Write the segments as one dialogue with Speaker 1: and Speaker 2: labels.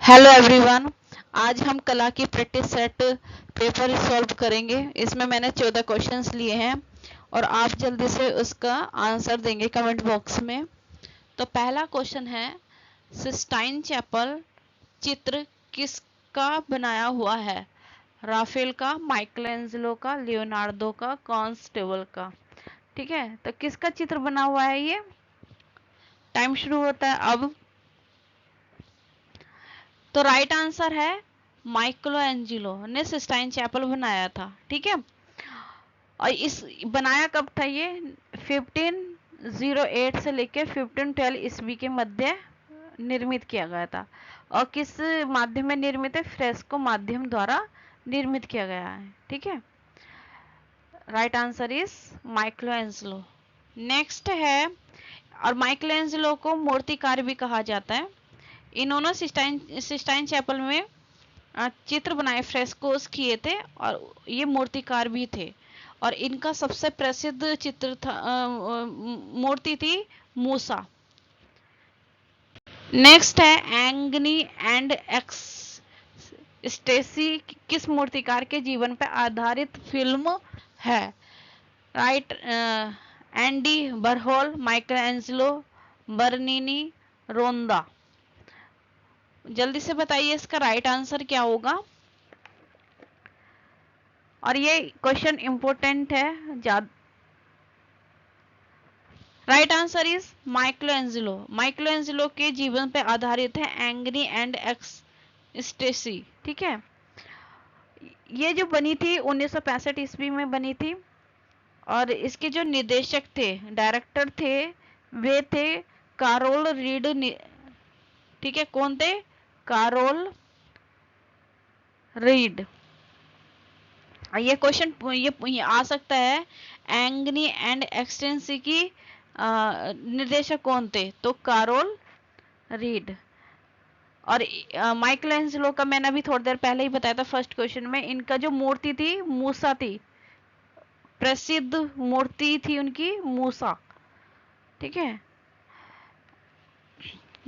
Speaker 1: Hello everyone. आज हम कला की प्रैक्टिस सेट पेपर सॉल्व करेंगे। इसमें मैंने 14 क्वेश्चंस लिए हैं और आप जल्दी से उसका आंसर देंगे कमेंट बॉक्स में। तो पहला क्वेश्चन है, सिस्टाइन चैपल चित्र किसका बनाया हुआ है? राफेल का, माइकलैंजेलो का, लियोनार्डो का, कॉन्स्टेबल का। ठीक है, तो किसका चित्र बना हुआ है ये? टाइम शुरू होता है अब। तो राइट आंसर है माइकलो एंजिलो ने सिस्टाइन चैपल बनाया था। ठीक है, और इस बनाया कब था ये? 1508 से लेकर 1512 ईस्वी के मध्य निर्मित किया गया था। और किस माध्यम में निर्मित है? फ्रेस्को माध्यम द्वारा निर्मित किया गया है। ठीक है, right answer is Michelangelo. Next है, और माइकलो एंजिलो को मूर्तिकार भी कहा जाता है। इन्होंने सिस्टाइन चैपल में चित्र बनाए, फ्रेस्कोस किए थे और ये मूर्तिकार भी थे। और इनका सबसे प्रसिद्ध चित्र था, मूर्ति थी मूसा। नेक्स्ट है, एंगनी एंड एक्स स्टेसी किस मूर्तिकार के जीवन पर आधारित फिल्म है? Right, Andy Warhol, Michelangelo, Bernini, रोंदा। जल्दी से बताइए इसका राइट आंसर क्या होगा। और ये क्वेश्चन इंपॉर्टेंट है ज्यादा। Right answer is Michelangelo. Michelangelo के जीवन पर आधारित है एंगनी एंड एक्स स्टेसी। ठीक है, ये जो बनी थी 1965 ईस्वी में बनी थी। और इसके जो निर्देशक थे, डायरेक्टर थे, वे थे कारोल रीड। ठीक है, कौन थे? Carol read. ये क्वेश्चन ये आ सकता है, एंगनी एंड एक्सटेंसी की निर्देशक कौन थे? तो कारोल रीड। और माइकल एंजेलो का मैंने अभी थोड़ी देर पहले ही बताया था फर्स्ट क्वेश्चन में। इनका जो मूर्ति थी मूसा थी, प्रसिद्ध मूर्ति थी उनकी मूसा। ठीक है,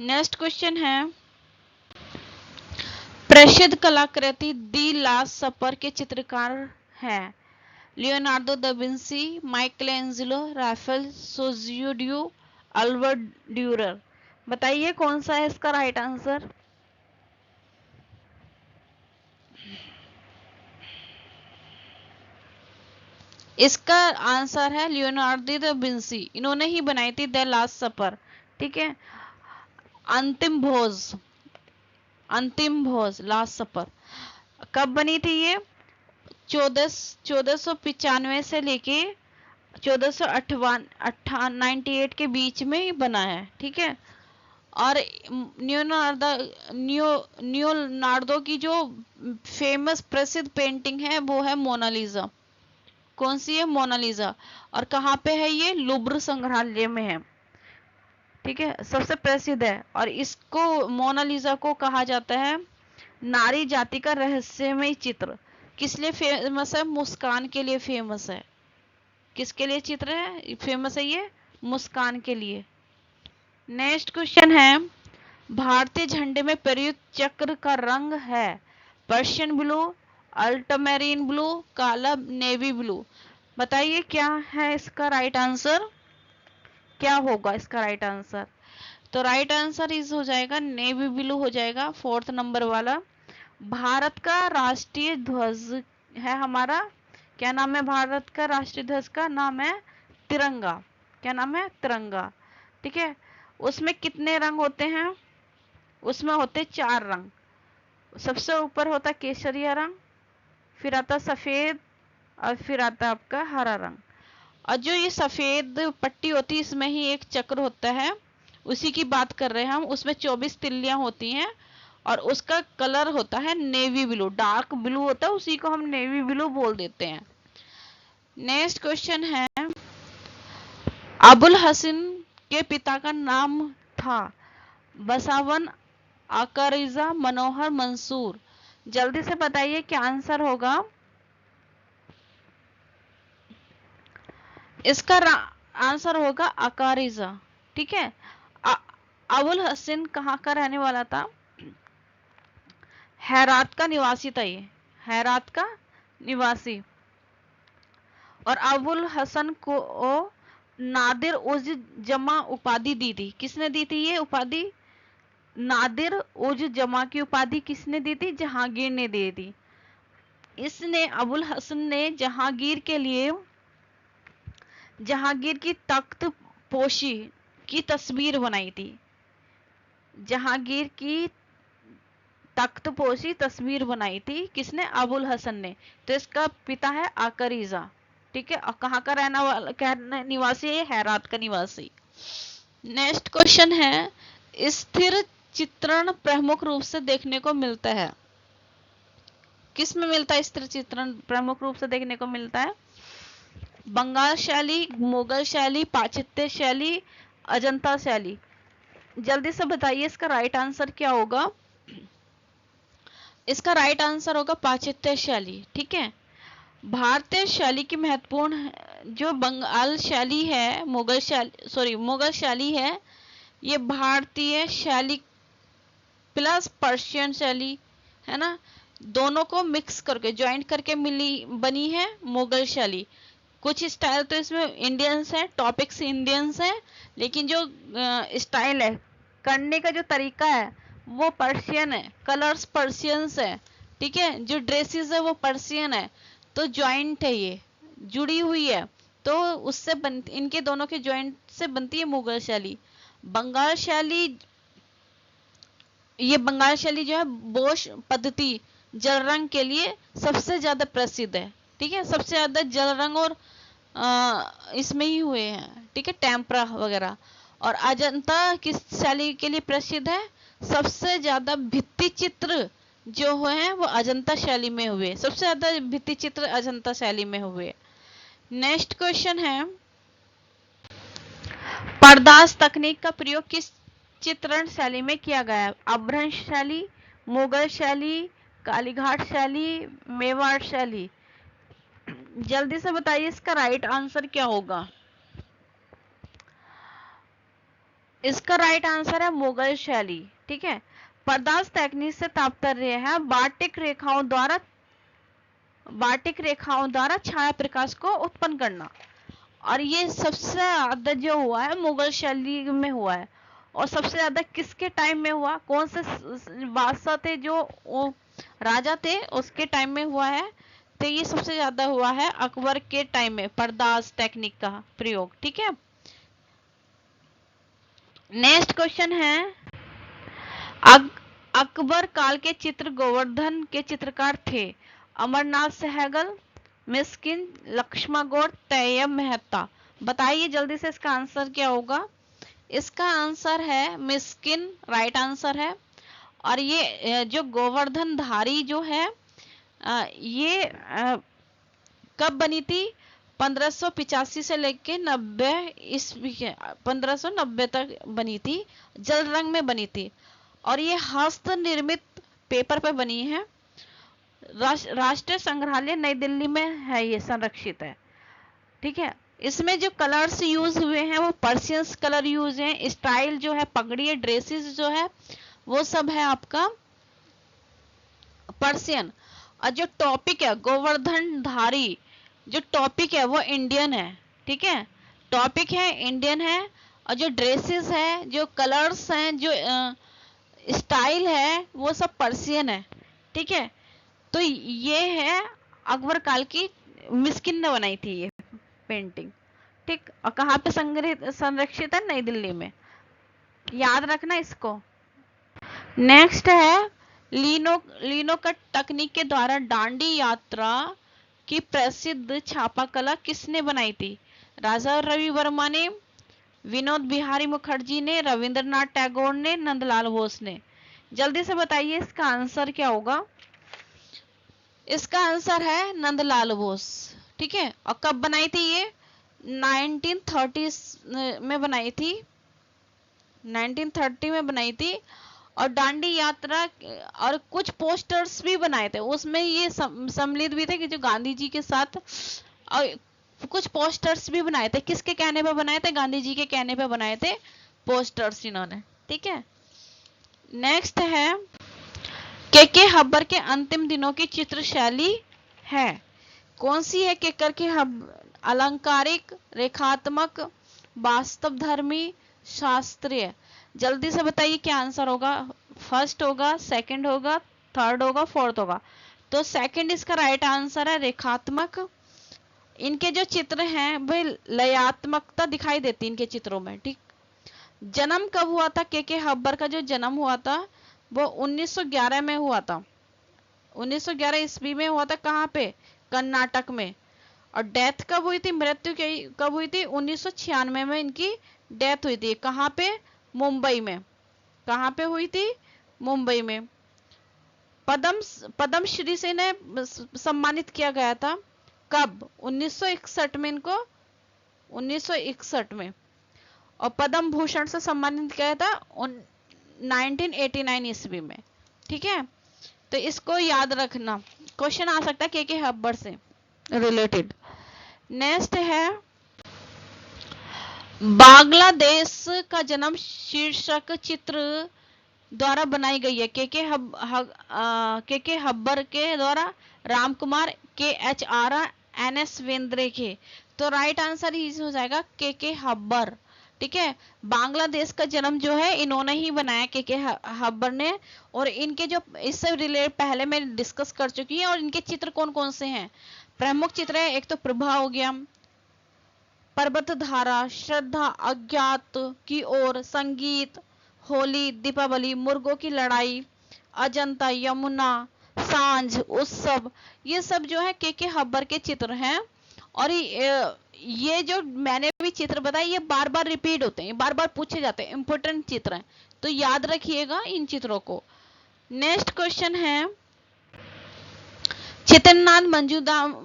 Speaker 1: नेक्स्ट क्वेश्चन है, प्रसिद्ध कलाकृति दी लास्ट सपर के चित्रकार हैं? Leonardo da Vinci, Michelangelo, Raphael सोजियोडियो, अल्बर्ट ड्यूरर। बताइए कौन सा है इसका राइट आंसर। इसका आंसर है लियोनार्डो दा विंसी। इन्होंने ही बनाई थी द लास्ट सपर। ठीक है, अंतिम भोज, अंतिम भोज, लास्ट सपर कब बनी थी ये? 1495 से लेके 1498 के बीच में ही बना है। ठीक है, और नियोनार्डो की जो फेमस प्रसिद्ध पेंटिंग है वो है मोनालिसा। कौन सी है? मोनालिसा। और कहाँ पे है ये? लुब्र संग्रहालय में है। ठीक है, सबसे प्रसिद्ध है। और इसको, मोनालिसा को कहा जाता है नारी जाति का रहस्यमय चित्र। किस लिए फेमस है? मुस्कान के लिए फेमस है। किसके लिए चित्र है फेमस है ये? मुस्कान के लिए। नेक्स्ट क्वेश्चन है, भारतीय झंडे में प्रयुक्त चक्र का रंग है? पर्शियन ब्लू, अल्टमैरीन ब्लू, काला, नेवी ब्लू। बताइए क्या है इसका राइट आंसर। क्या होगा इसका राइट आंसर? तो राइट आंसर इस हो जाएगा नेवी ब्लू हो जाएगा, फोर्थ नंबर वाला। भारत का राष्ट्रीय ध्वज है हमारा, क्या नाम है भारत का राष्ट्रीय ध्वज का? नाम है तिरंगा। क्या नाम है? तिरंगा। ठीक है, उसमें कितने रंग होते हैं? उसमें होते 4 रंग। सबसे ऊपर होता केसरिया रंग, फिर आता सफेद, और फिर आता आपका हरा रंग। और जो ये सफेद पट्टी होती है इसमें ही एक चक्र होता है, उसी की बात कर रहे हैं हम। उसमें 24 तिल्लियां होती हैं और उसका कलर होता है नेवी ब्लू, डार्क ब्लू होता है, उसी को हम नेवी ब्लू बोल देते हैं। नेक्स्ट क्वेश्चन है, अबुल हसन के पिता का नाम था? बसावन, आकारिजा, मनोहर, मंसूर। जल्दी से बताइए क्या आंसर होगा इसका। आंसर होगा अकारिजा। ठीक है, अबुल हसन कहाँ का रहने वाला था? हैरात का निवासी था ये, हैरात का निवासी। और अबुल हसन को नादिर उज जमा उपाधि दी थी। किसने दी थी ये उपाधि? नादिर उज जमा की उपाधि किसने दी थी? जहांगीर ने दी थी। इसने अबुल हसन ने जहांगीर के लिए जहांगीर की तख्त पोशी की तस्वीर बनाई थी। जहांगीर की तख्तपोशी तस्वीर बनाई थी किसने? अबुल हसन ने। तो इसका पिता है अकरीजा। ठीक है, और कहाँ का रहना वाला निवासी है? हैरात का निवासी। नेक्स्ट क्वेश्चन है, स्थिर चित्रण प्रमुख रूप से देखने को मिलता है। किस में मिलता है स्थिर चित्रण प्रमुख रूप से देखने को मिलता है? बंगाल शैली, मुगल शैली, पाश्चात्य शैली, अजंता शैली। जल्दी से बताइए इसका राइट आंसर क्या होगा? इसका राइट आंसर होगा पाश्चात्य शैली। ठीक है, भारतीय शैली की महत्वपूर्ण जो बंगाल शैली है, मुगल शैली है, ये भारतीय शैली प्लस पर्शियन शैली है ना, दोनों को मिक्स करके ज्वाइंट करके मिली बनी है मुगल शैली। कुछ स्टाइल तो इसमें इंडियंस है, टॉपिक्स इंडियंस है, लेकिन जो स्टाइल है, करने का जो तरीका है वो पर्शियन है, कलर्स पर्शियंस है। ठीक है, जो ड्रेसेस है वो पर्शियन है। तो ज्वाइंट है, ये जुड़ी हुई है, तो उससे इनके दोनों के ज्वाइंट से बनती है मुगल शैली। बंगाल शैली, ये बंगाल शैली जो है बोश पद्धति जल रंग के लिए सबसे ज्यादा प्रसिद्ध है। ठीक है, सबसे ज्यादा जल रंग और इसमें ही हुए हैं। ठीक है, टेम्परा वगैरह। और अजंता किस शैली के लिए प्रसिद्ध है? सबसे ज्यादा भित्ति चित्र जो हुए हैं वो अजंता शैली में हुए, सबसे ज्यादा भित्ति चित्र अजंता शैली में हुए। नेक्स्ट क्वेश्चन है, पर्दास तकनीक का प्रयोग किस चित्रण शैली में किया गया है? अपभ्रंश शैली, मुगल शैली, कालीघाट शैली, मेवाड़ शैली। जल्दी से बताइए इसका राइट आंसर क्या होगा? इसका राइट आंसर है मुगल शैली। ठीक है, पर्दास तकनीक से तात्पर्य है बाटिक रेखाओं द्वारा छाया प्रकाश को उत्पन्न करना। और ये सबसे ज्यादा जो हुआ है मुगल शैली में हुआ है। और सबसे ज्यादा किसके टाइम में हुआ? कौन से बादशाह थे, जो राजा थे, उसके टाइम में हुआ है। तो ये सबसे ज्यादा हुआ है अकबर के टाइम में पर्दास टेक्निक का प्रयोग। ठीक है, नेक्स्ट क्वेश्चन है, अकबर काल के चित्र गोवर्धन के चित्रकार थे अमरनाथ सहगल, मिस्किन, लक्ष्मण गौड़, तैयब मेहता। बताइए जल्दी से इसका आंसर क्या होगा? इसका आंसर है मिस्किन, राइट आंसर है। और ये जो गोवर्धन धारी जो है ये कब बनी थी? 1585 से लेके 90 ईस्वी, 1590 तक बनी थी, जल रंग में बनी थी। और ये हस्त निर्मित पेपर पर बनी है। राष्ट्रीय संग्रहालय नई दिल्ली में है, ये संरक्षित है। ठीक है, इसमें जो कलर्स यूज हुए हैं वो पर्शियन कलर यूज हैं। स्टाइल जो है, पगड़ी, ड्रेसेस जो है वो सब है आपका पर्शियन। और जो टॉपिक है गोवर्धन धारी, जो टॉपिक है वो इंडियन है। ठीक है, टॉपिक है इंडियन है। और जो ड्रेसेस है, जो कलर्स हैं, जो स्टाइल है वो सब पर्शियन है। ठीक है, तो ये है अकबर काल की, मिस्किन ने बनाई थी ये पेंटिंग। ठीक, और कहाँ पे संरक्षित है? नई दिल्ली में, याद रखना इसको। नेक्स्ट है, लिनोकट तकनीक के द्वारा दांडी यात्रा की प्रसिद्ध छापा कला किसने बनाई थी? राजा रवि वर्मा ने, विनोद बिहारी मुखर्जी ने, रविंद्रनाथ टैगोर ने, नंदलाल बोस ने। जल्दी से बताइए इसका आंसर क्या होगा? इसका आंसर है नंदलाल बोस। ठीक है, और कब बनाई थी ये? 1930 में बनाई थी, 1930 में बनाई थी। और दांडी यात्रा और कुछ पोस्टर्स भी बनाए थे, उसमें ये सम्मिलित भी थे कि जो गांधी जी के साथ। और कुछ पोस्टर्स भी बनाए थे, किसके कहने पे बनाए थे? गांधी जी के कहने पे बनाए थे पोस्टर्स इन्होंने। ठीक है, नेक्स्ट है, के हब्बर के अंतिम दिनों की चित्र शैली है? कौन सी है केकर के अलंकारिक, रेखात्मक, वास्तवधर्मी, शास्त्रीय? जल्दी से बताइए क्या आंसर होगा। फर्स्ट होगा, सेकंड होगा, थर्ड होगा, फोर्थ होगा? तो सेकंड इसका राइट आंसर है, रेखात्मक। इनके जो चित्र हैं वे लयात्मकता दिखाई देती है इनके चित्रों में। ठीक, जन्म कब हुआ था के हब्बर का? जो जन्म हुआ था वो 1911 में हुआ था। 1911 ईस्वी में हुआ था। कहाँ पे? कर्नाटक में। और डेथ कब हुई थी, मृत्यु कब हुई थी? 1996 में इनकी डेथ हुई थी। कहाँ पे? मुंबई में। कहाँ पे हुई थी? मुंबई में। पद्मश्री से इन्हें सम्मानित किया गया था। कब? 1961 में इनको, 1961 में। और पद्म भूषण से सम्मानित किया था 1989 ईस्वी में। ठीक है, तो इसको याद रखना, क्वेश्चन आ सकता है के हब्बर से रिलेटेड। नेक्स्ट है बांग्लादेश का जन्म शीर्षक चित्र द्वारा बनाई गई है। के हब्बर के द्वारा, राम कुमार, KH आरा, NS वेंद्रे के। तो राइट आंसर ही हो जाएगा के हब्बर। ठीक है, बांग्लादेश का जन्म जो है इन्होंने ही बनाया, के हब्बर ने। और इनके जो इससे रिलेटेड पहले मैं डिस्कस कर चुकी है। और इनके चित्र कौन कौन से हैं? प्रमुख चित्र है, एक तो प्रभा हो गया, पर्वत धारा, श्रद्धा, अज्ञात की ओर, संगीत, होली, दीपावली, मुर्गों की लड़ाई, अजंता, यमुना, सांझ, उत्सव। ये सब जो है के हब्बर के चित्र हैं। और ये जो मैंने भी चित्र बताए ये बार बार रिपीट होते हैं, बार बार पूछे जाते हैं, इंपॉर्टेंट चित्र हैं, तो याद रखिएगा इन चित्रों को। नेक्स्ट क्वेश्चन है चित्रनाथ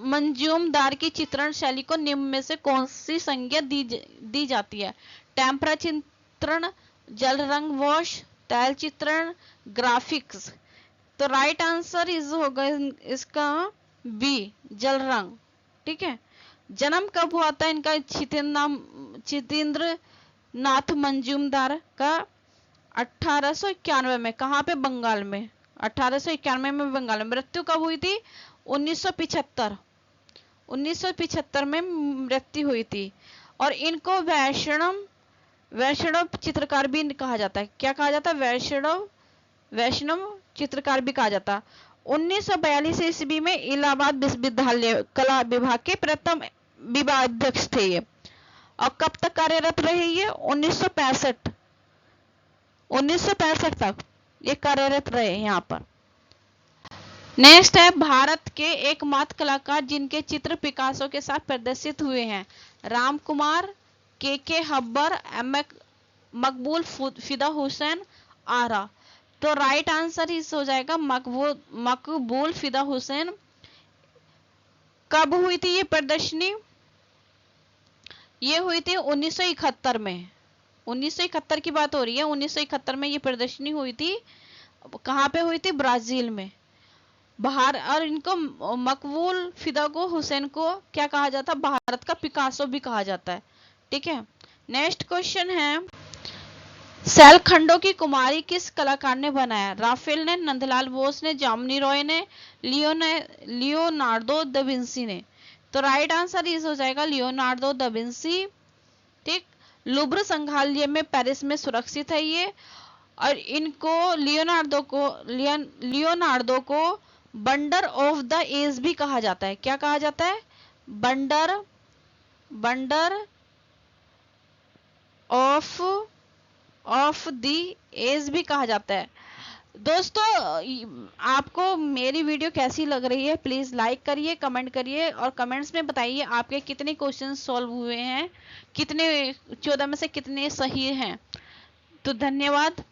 Speaker 1: मंजूमदार की चित्रण शैली को निम्न में से कौन सी संज्ञा दी जाती है? टेम्परा चित्रण, जल रंग वॉश, तैल चित्रण, ग्राफिक्स। तो राइट आंसर इस होगा इसका बी, जल रंग। ठीक है, जन्म कब हुआ था इनका? चितेंद्र नाथ मंजूमदार का 1891 में। कहाँ पे? बंगाल में। 1891 में बंगाल में। मृत्यु कब हुई थी? 1975। 1975 में मृत्यु हुई थी। और इनको वैष्णव चित्रकार भी कहा जाता है। क्या कहा जाता है? वैष्णव चित्रकार भी कहा जाता। 1942 ईस्वी में इलाहाबाद विश्वविद्यालय कला विभाग के प्रथम विभागाध्यक्ष थे ये। और कब तक कार्यरत रहे ये? 1965 तक ये कार्यरत रहे यहाँ पर। नेक्स्ट है भारत के एकमात्र कलाकार जिनके चित्र पिकासो के साथ प्रदर्शित हुए हैं। राम कुमार, के हब्बर, मकबूल फिदा हुसैन आरा। तो राइट आंसर इस हो जाएगा मकबूल फिदा हुसैन। कब हुई थी ये प्रदर्शनी? ये हुई थी 1971 में। 1971 की बात हो रही है। 1971 में ये प्रदर्शनी हुई थी। कहाँ पे हुई थी? ब्राजील में। बाहर। और इनको मकबूल फिदा को हुसैन को क्या कहा जाता है? भारत का पिकासो भी कहा जाता है। ठीक है, नेक्स्ट क्वेश्चन है सैलखंडों की कुमारी किस कलाकार ने बनाया? राफेल ने, नंदलाल बोस ने, जामिनी रॉय ने, लियोनार्डो दा विंसी ने। तो राइट आंसर इस हो जाएगा लियोनार्डो दा विंसी। ठीक, लुब्र संग्रहालय में पेरिस में सुरक्षित है ये। और इनको लियोनार्डो को वंडर ऑफ द एज भी कहा जाता है। क्या कहा जाता है? वंडर ऑफ द एज भी कहा जाता है। दोस्तों, आपको मेरी वीडियो कैसी लग रही है? प्लीज लाइक करिए, कमेंट करिए और कमेंट्स में बताइए आपके कितने क्वेश्चन सॉल्व हुए हैं, कितने 14 में से कितने सही हैं। तो धन्यवाद।